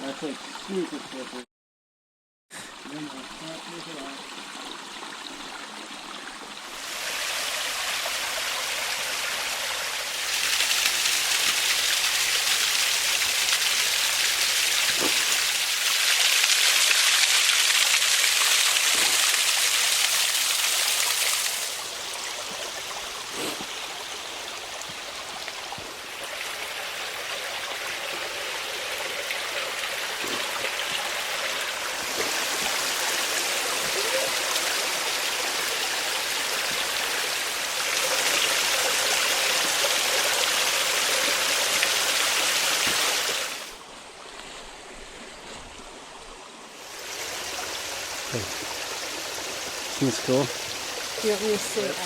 That's like super slippery. Then I'll take it off. Seems cool. Do you want me to sit up?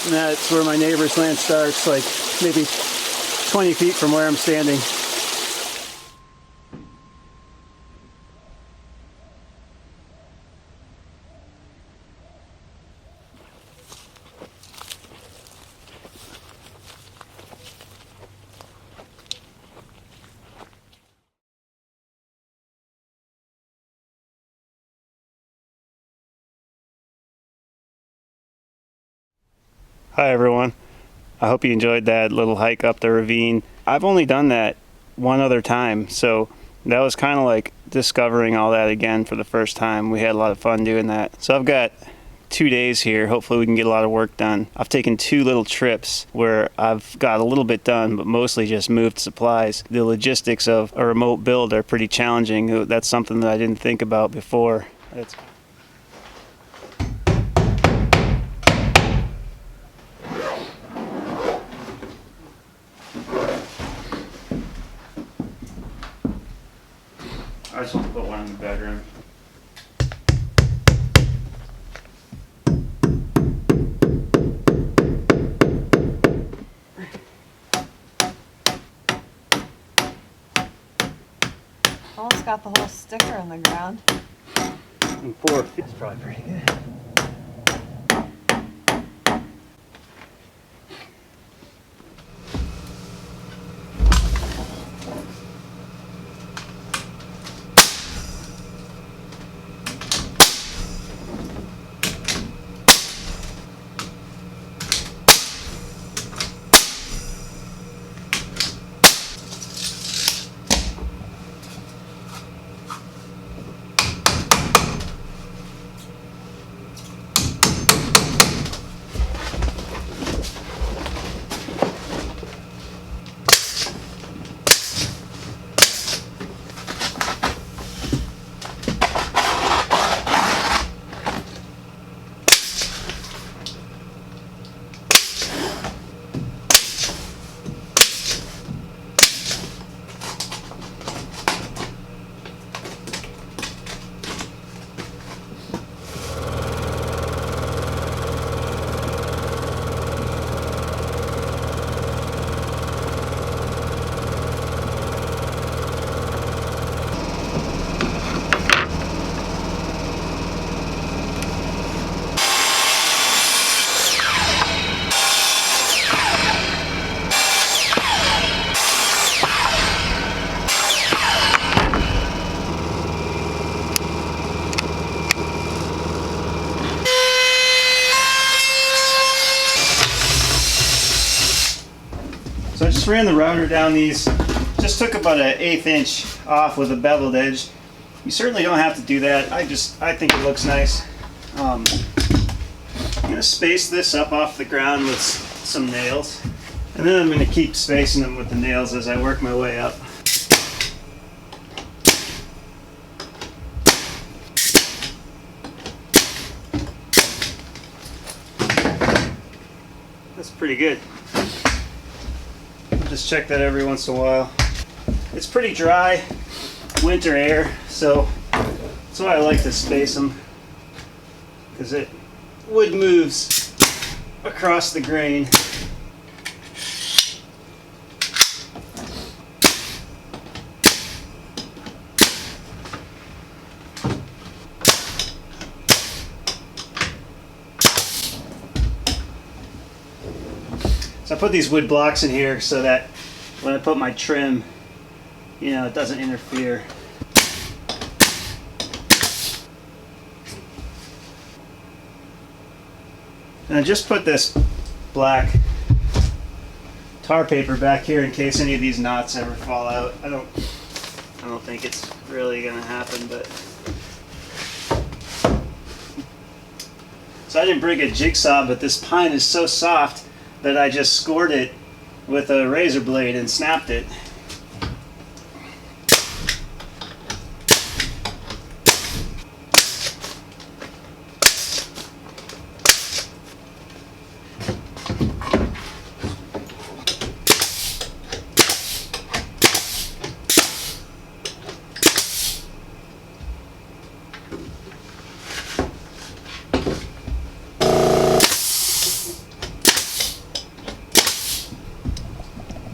And that's where my neighbor's land starts, like maybe 20 feet from where I'm standing. Hi everyone. I hope you enjoyed that little hike up the ravine. I've only done that one other time, so that was kind of like discovering all that again for the first time. We had a lot of fun doing that. So I've got 2 days here. Hopefully we can get a lot of work done. I've taken 2 little trips where I've got a little bit done, but mostly just moved supplies. The logistics of a remote build are pretty challenging. That's something that I didn't think about before. I just want to put one in the bedroom. Almost got the whole sticker on the ground. And 4 feet is probably pretty good. So I just ran the router down these, just took about an 1/8 inch off with a beveled edge. You certainly don't have to do that. I think it looks nice. I'm gonna space this up off the ground with some nails, and then I'm gonna keep spacing them with the nails as I work my way up. pretty good. Just check that every once in a while. It's pretty dry winter air, so that's why I like to space them, because wood moves across the grain. So I put these wood blocks in here so that when I put my trim, you know, it doesn't interfere. And I just put this black tar paper back here in case any of these knots ever fall out. I don't think it's really gonna happen, but so I didn't bring a jigsaw, but this pine is so soft that I just scored it with a razor blade and snapped it.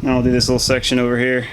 And I'll do this little section over here.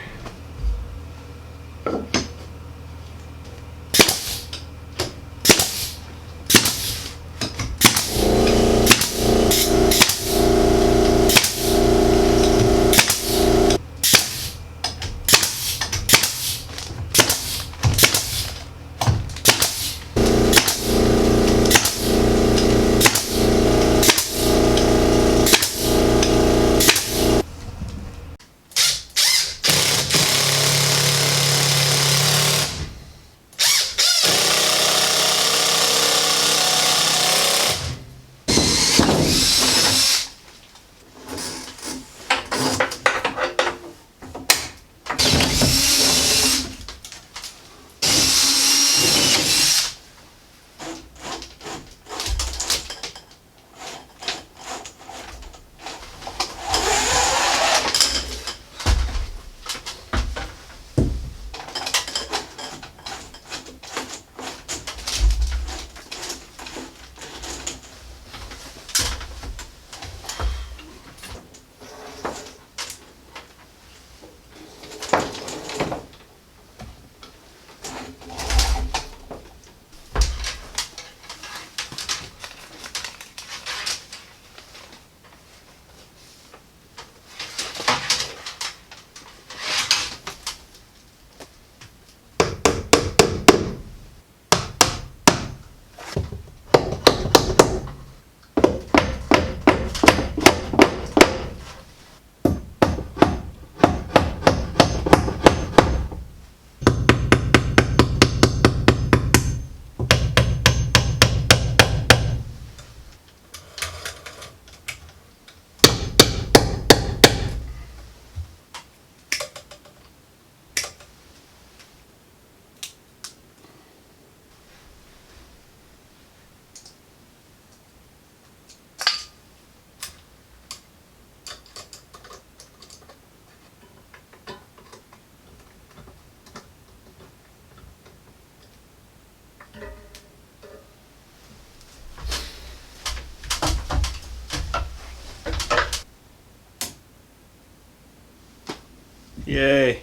Yay.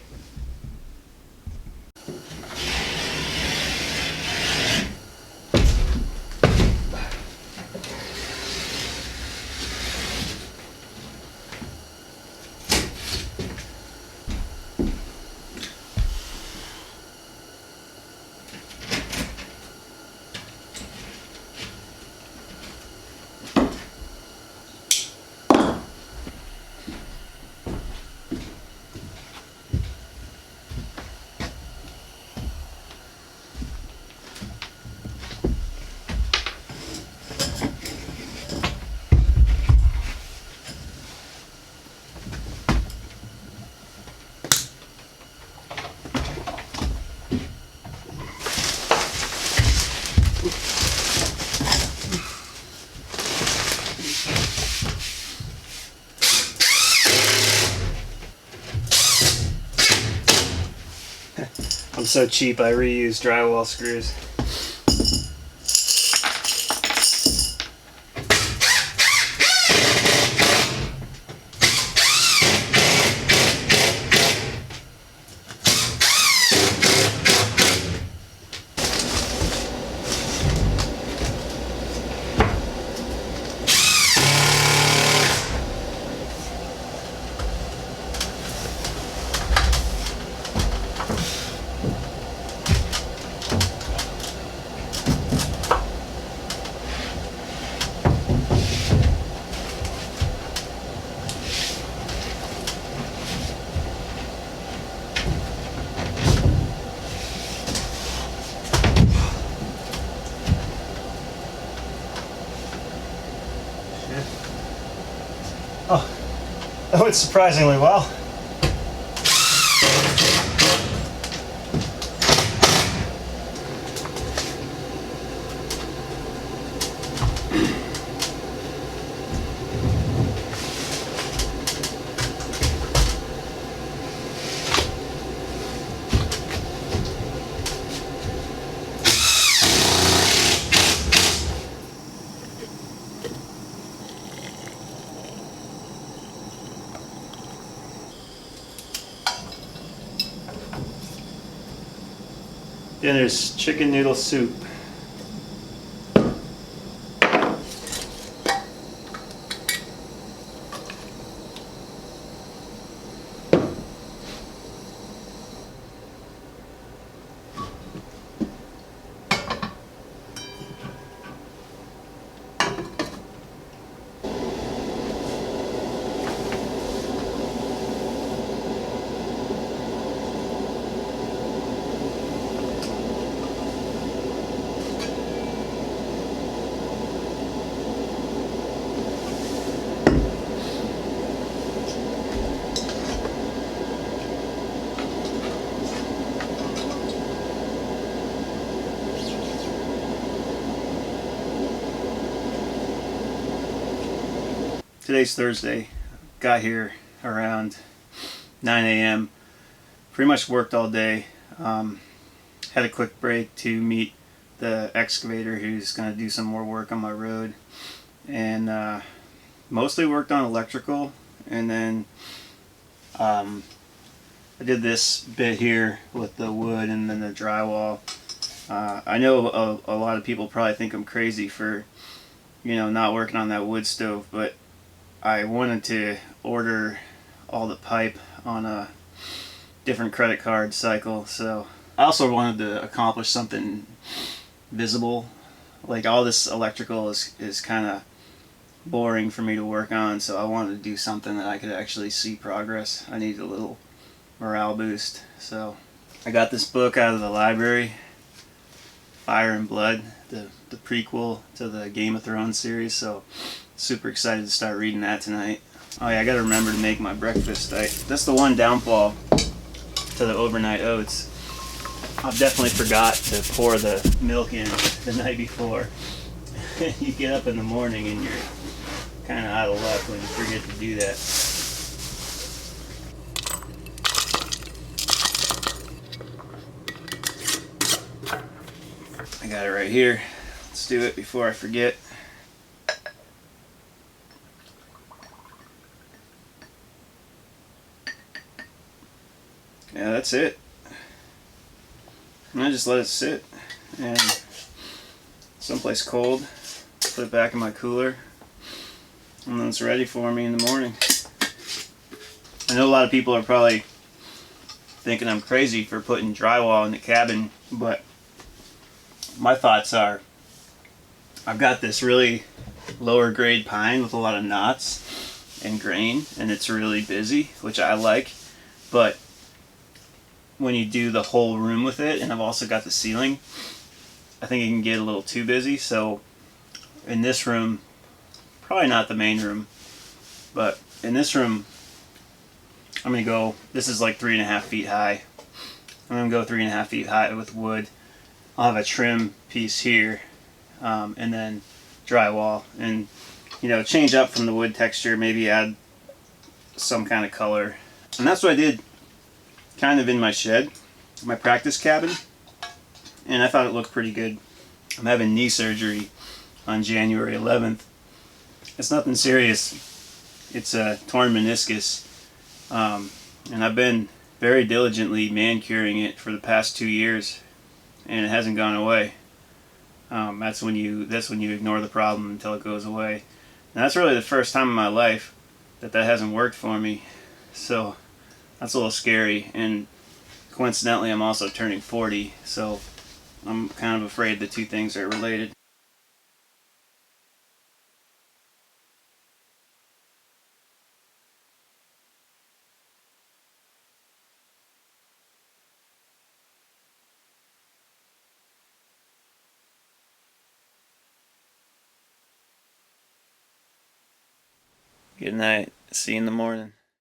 so cheap I reuse drywall screws. That went surprisingly well. Then there's chicken noodle soup. Today's Thursday. Got here around 9 a.m. Pretty much worked all day. Had a quick break to meet the excavator who's going to do some more work on my road. And mostly worked on electrical. And then I did this bit here with the wood and then the drywall. I know a lot of people probably think I'm crazy for, not working on that wood stove, but I wanted to order all the pipe on a different credit card cycle, so I also wanted to accomplish something visible. Like, all this electrical is kind of boring for me to work on, so I wanted to do something that I could actually see progress. I needed a little morale boost, so I got this book out of the library, Fire and Blood, the prequel to the Game of Thrones series, so super excited to start reading that tonight. Oh yeah, I gotta remember to make my breakfast. That's the one downfall to the overnight oats. I've definitely forgot to pour the milk in the night before. You get up in the morning and you're kind of out of luck when you forget to do that. I got it right here. Let's do it before I forget. Yeah, that's it. And I just let it sit and someplace cold, put it back in my cooler, and then it's ready for me in the morning. I know a lot of people are probably thinking I'm crazy for putting drywall in the cabin, but my thoughts are, I've got this really lower grade pine with a lot of knots and grain, and it's really busy, which I like, but when you do the whole room with it, and I've also got the ceiling, I think it can get a little too busy. So in this room, probably not the main room, but in this room, I'm going to go, this is like 3.5 feet high. I'm going to go 3.5 feet high with wood. I'll have a trim piece here, and then drywall, and change up from the wood texture, maybe add some kind of color. And that's what I did kind of in my shed. my practice cabin, and I thought it looked pretty good. I'm having knee surgery on January 11th. It's nothing serious. It's a torn meniscus, and I've been very diligently manicuring it for the past 2 years, and it hasn't gone away. That's when you ignore the problem until it goes away. And that's really the first time in my life that hasn't worked for me. So that's a little scary. And coincidentally, I'm also turning 40, so I'm kind of afraid the two things are related. Good night. See you in the morning.